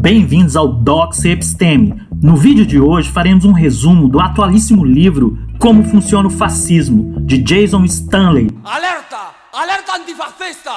Bem-vindos ao Docs Episteme. No vídeo de hoje faremos um resumo do atualíssimo livro Como Funciona o Fascismo, de Jason Stanley. Alerta! Alerta antifascista!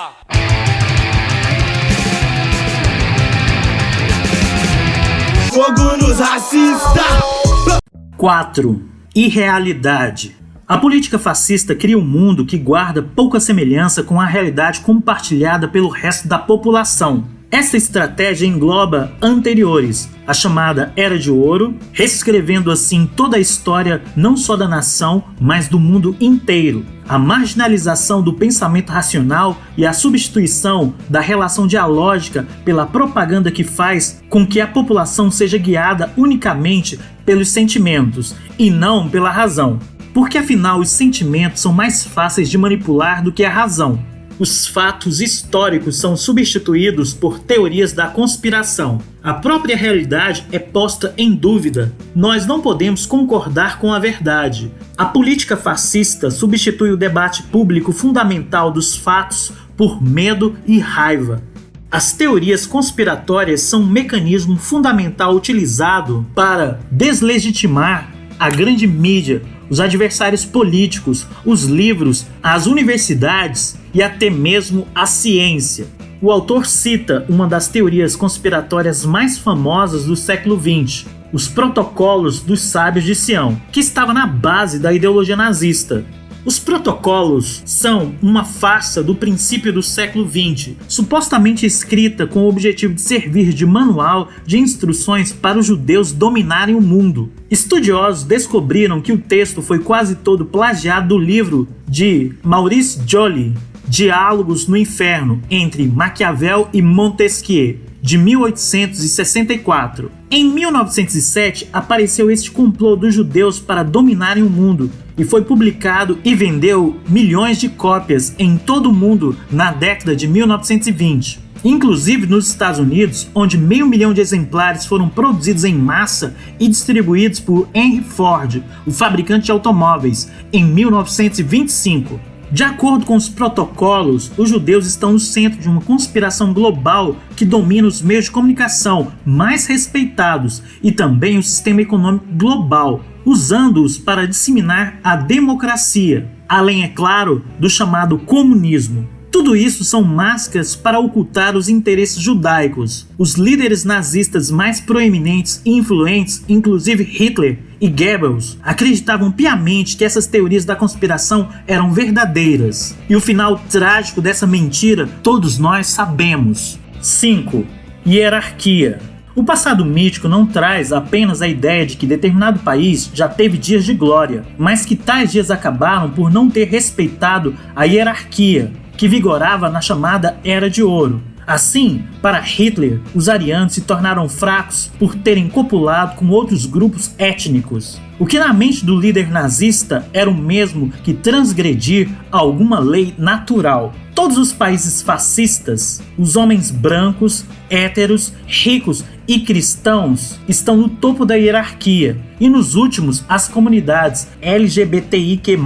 Fogo nos racistas! 4. Irrealidade. A política fascista cria um mundo que guarda pouca semelhança com a realidade compartilhada pelo resto da população. Essa estratégia engloba anteriores, a chamada Era de Ouro, reescrevendo assim toda a história não só da nação, mas do mundo inteiro. A marginalização do pensamento racional e a substituição da relação dialógica pela propaganda que faz com que a população seja guiada unicamente pelos sentimentos e não pela razão. Porque afinal os sentimentos são mais fáceis de manipular do que a razão. Os fatos históricos são substituídos por teorias da conspiração. A própria realidade é posta em dúvida. Nós não podemos concordar com a verdade. A política fascista substitui o debate público fundamental dos fatos por medo e raiva. As teorias conspiratórias são um mecanismo fundamental utilizado para deslegitimar a grande mídia, os adversários políticos, os livros, as universidades e até mesmo a ciência. O autor cita uma das teorias conspiratórias mais famosas do século XX, os Protocolos dos Sábios de Sião, que estava na base da ideologia nazista. Os protocolos são uma farsa do princípio do século XX, supostamente escrita com o objetivo de servir de manual de instruções para os judeus dominarem o mundo. Estudiosos descobriram que o texto foi quase todo plagiado do livro de Maurice Joly, Diálogos no Inferno, entre Maquiavel e Montesquieu, de 1864. Em 1907, apareceu este complô dos judeus para dominarem o mundo e foi publicado e vendeu milhões de cópias em todo o mundo na década de 1920. Inclusive nos Estados Unidos, onde 500 mil de exemplares foram produzidos em massa e distribuídos por Henry Ford, o fabricante de automóveis, em 1925. De acordo com os protocolos, os judeus estão no centro de uma conspiração global que domina os meios de comunicação mais respeitados e também o sistema econômico global, usando-os para disseminar a democracia, além, é claro, do chamado comunismo. Tudo isso são máscaras para ocultar os interesses judaicos. Os líderes nazistas mais proeminentes e influentes, inclusive Hitler e Goebbels, acreditavam piamente que essas teorias da conspiração eram verdadeiras. E o final trágico dessa mentira todos nós sabemos. 5. Hierarquia. O passado mítico não traz apenas a ideia de que determinado país já teve dias de glória, mas que tais dias acabaram por não ter respeitado a hierarquia que vigorava na chamada Era de Ouro. Assim, para Hitler, os arianos se tornaram fracos por terem copulado com outros grupos étnicos, o que na mente do líder nazista era o mesmo que transgredir alguma lei natural. Todos os países fascistas, os homens brancos, héteros, ricos e cristãos estão no topo da hierarquia, e nos últimos as comunidades LGBTIQ+,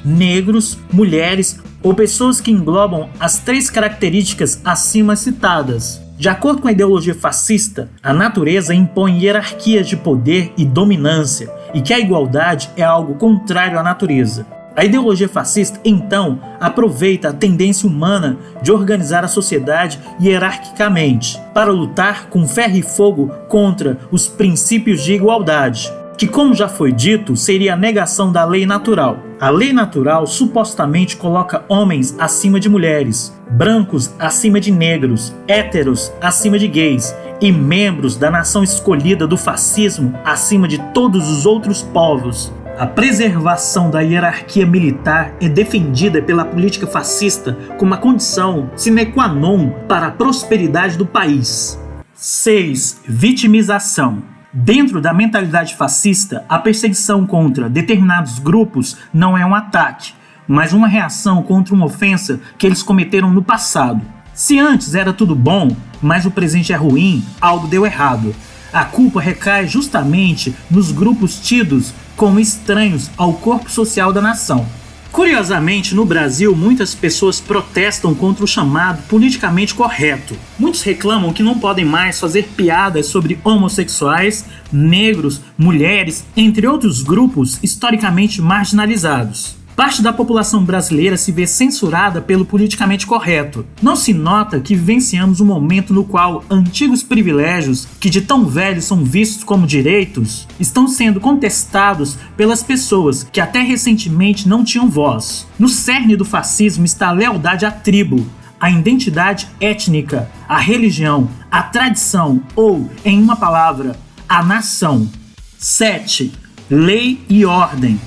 negros, mulheres ou pessoas que englobam as 3 características acima citadas. De acordo com a ideologia fascista, a natureza impõe hierarquias de poder e dominância, e que a igualdade é algo contrário à natureza. A ideologia fascista, então, aproveita a tendência humana de organizar a sociedade hierarquicamente, para lutar com ferro e fogo contra os princípios de igualdade, que, como já foi dito, seria a negação da lei natural. A lei natural supostamente coloca homens acima de mulheres, brancos acima de negros, héteros acima de gays e membros da nação escolhida do fascismo acima de todos os outros povos. A preservação da hierarquia militar é defendida pela política fascista como a condição sine qua non para a prosperidade do país. 6. Vitimização. Dentro da mentalidade fascista, a perseguição contra determinados grupos não é um ataque, mas uma reação contra uma ofensa que eles cometeram no passado. Se antes era tudo bom, mas o presente é ruim, algo deu errado. A culpa recai justamente nos grupos tidos como estranhos ao corpo social da nação. Curiosamente, no Brasil, muitas pessoas protestam contra o chamado politicamente correto. Muitos reclamam que não podem mais fazer piadas sobre homossexuais, negros, mulheres, entre outros grupos historicamente marginalizados. Parte da população brasileira se vê censurada pelo politicamente correto. Não se nota que vivenciamos um momento no qual antigos privilégios, que de tão velhos são vistos como direitos, estão sendo contestados pelas pessoas que até recentemente não tinham voz. No cerne do fascismo está a lealdade à tribo, a identidade étnica, a religião, a tradição ou, em uma palavra, a nação. 7. Lei e ordem.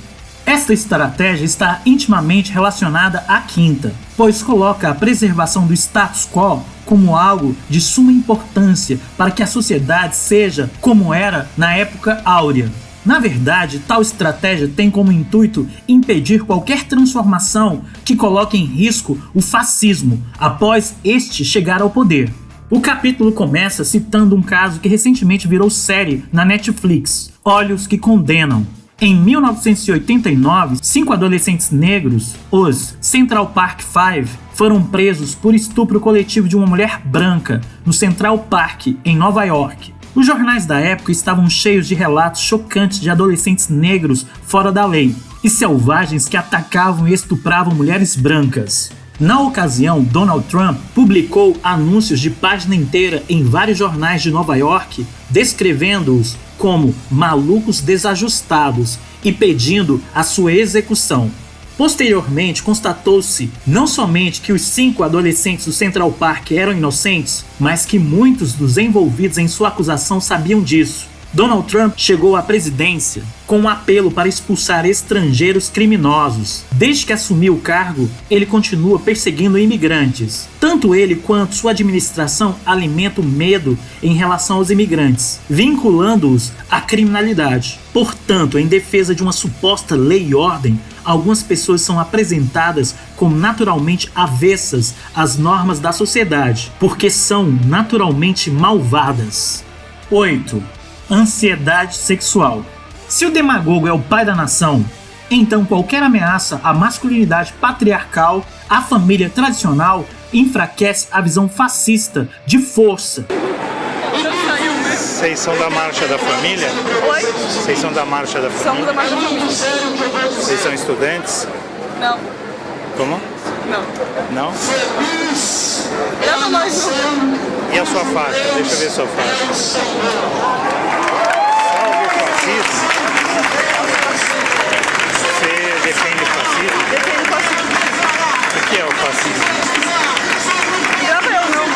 Esta estratégia está intimamente relacionada à quinta, pois coloca a preservação do status quo como algo de suma importância para que a sociedade seja como era na época áurea. Na verdade, tal estratégia tem como intuito impedir qualquer transformação que coloque em risco o fascismo após este chegar ao poder. O capítulo começa citando um caso que recentemente virou série na Netflix, Olhos que Condenam. Em 1989, 5 adolescentes negros, os Central Park Five, foram presos por estupro coletivo de uma mulher branca no Central Park, em Nova York. Os jornais da época estavam cheios de relatos chocantes de adolescentes negros fora da lei e selvagens que atacavam e estupravam mulheres brancas. Na ocasião, Donald Trump publicou anúncios de página inteira em vários jornais de Nova York, descrevendo-os como malucos desajustados e pedindo a sua execução. Posteriormente, constatou-se não somente que os 5 adolescentes do Central Park eram inocentes, mas que muitos dos envolvidos em sua acusação sabiam disso. Donald Trump chegou à presidência com um apelo para expulsar estrangeiros criminosos. Desde que assumiu o cargo, ele continua perseguindo imigrantes. Tanto ele quanto sua administração alimentam medo em relação aos imigrantes, vinculando-os à criminalidade. Portanto, em defesa de uma suposta lei e ordem, algumas pessoas são apresentadas como naturalmente avessas às normas da sociedade, porque são naturalmente malvadas. 8. Ansiedade sexual. Se o demagogo é o pai da nação, então qualquer ameaça à masculinidade patriarcal, à família tradicional, enfraquece a visão fascista de força. Vocês são da Marcha da Família? Oi? Vocês são da Marcha da Família? Somos da Marcha da Família. Vocês são estudantes? Não. Como? Não. Não? Não, nós não. E a sua faixa? Deixa eu ver sua faixa. Salve o fascismo. Você defende o fascismo? Defende o fascismo. O que é o fascismo? Grava eu não.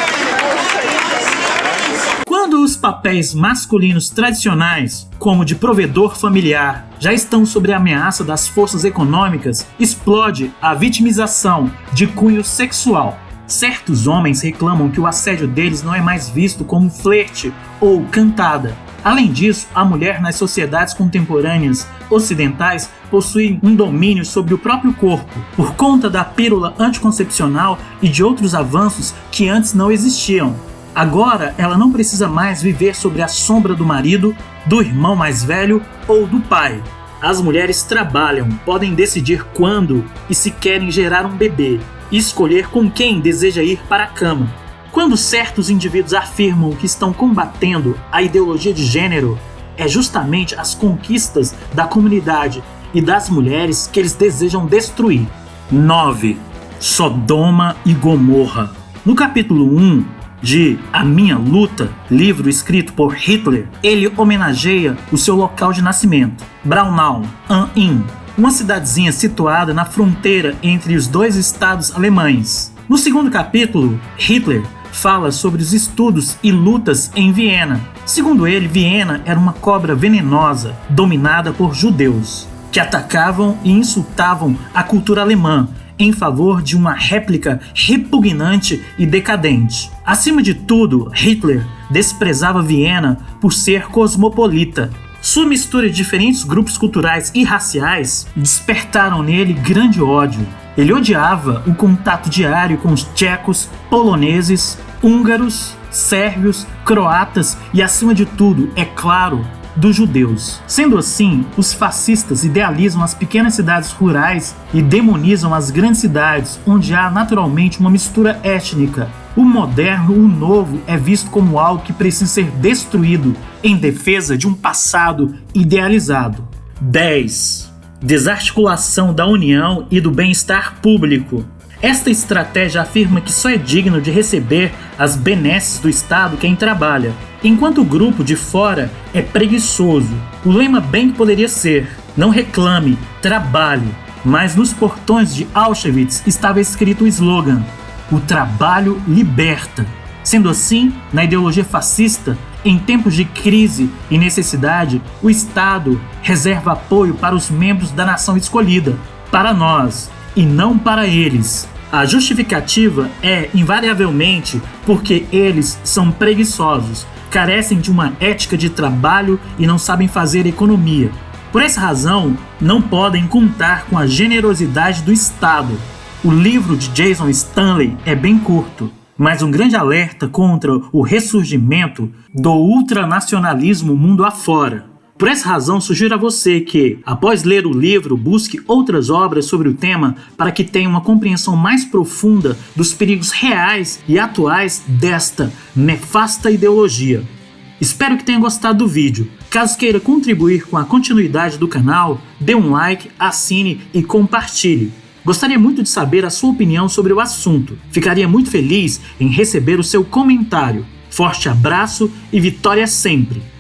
Quando os papéis masculinos tradicionais, como de provedor familiar, já estão sob a ameaça das forças econômicas, explode a vitimização de cunho sexual. Certos homens reclamam que o assédio deles não é mais visto como flerte ou cantada. Além disso, a mulher nas sociedades contemporâneas ocidentais possui um domínio sobre o próprio corpo, por conta da pílula anticoncepcional e de outros avanços que antes não existiam. Agora, ela não precisa mais viver sobre a sombra do marido, do irmão mais velho ou do pai. As mulheres trabalham, podem decidir quando e se querem gerar um bebê, e escolher com quem deseja ir para a cama. Quando certos indivíduos afirmam que estão combatendo a ideologia de gênero, é justamente as conquistas da comunidade e das mulheres que eles desejam destruir. 9. Sodoma e Gomorra. No capítulo 1 de A Minha Luta, livro escrito por Hitler, ele homenageia o seu local de nascimento, Braunau am Inn, uma cidadezinha situada na fronteira entre os dois estados alemães. No segundo capítulo, Hitler fala sobre os estudos e lutas em Viena. Segundo ele, Viena era uma cobra venenosa, dominada por judeus, que atacavam e insultavam a cultura alemã em favor de uma réplica repugnante e decadente. Acima de tudo, Hitler desprezava Viena por ser cosmopolita. Sua mistura de diferentes grupos culturais e raciais despertaram nele grande ódio. Ele odiava o contato diário com os tchecos, poloneses, húngaros, sérvios, croatas e, acima de tudo, é claro, dos judeus. Sendo assim, os fascistas idealizam as pequenas cidades rurais e demonizam as grandes cidades, onde há naturalmente uma mistura étnica. O moderno, o novo, é visto como algo que precisa ser destruído em defesa de um passado idealizado. 10. Desarticulação da união e do bem-estar público. Esta estratégia afirma que só é digno de receber as benesses do Estado quem trabalha, enquanto o grupo de fora é preguiçoso. O lema bem que poderia ser: não reclame, trabalhe. Mas nos portões de Auschwitz estava escrito o slogan: o trabalho liberta. Sendo assim, na ideologia fascista, em tempos de crise e necessidade, o Estado reserva apoio para os membros da nação escolhida, para nós, e não para eles. A justificativa é, invariavelmente, porque eles são preguiçosos, carecem de uma ética de trabalho e não sabem fazer economia. Por essa razão, não podem contar com a generosidade do Estado. O livro de Jason Stanley é bem curto, mas um grande alerta contra o ressurgimento do ultranacionalismo mundo afora. Por essa razão, sugiro a você que, após ler o livro, busque outras obras sobre o tema para que tenha uma compreensão mais profunda dos perigos reais e atuais desta nefasta ideologia. Espero que tenha gostado do vídeo. Caso queira contribuir com a continuidade do canal, dê um like, assine e compartilhe. Gostaria muito de saber a sua opinião sobre o assunto. Ficaria muito feliz em receber o seu comentário. Forte abraço e vitória sempre!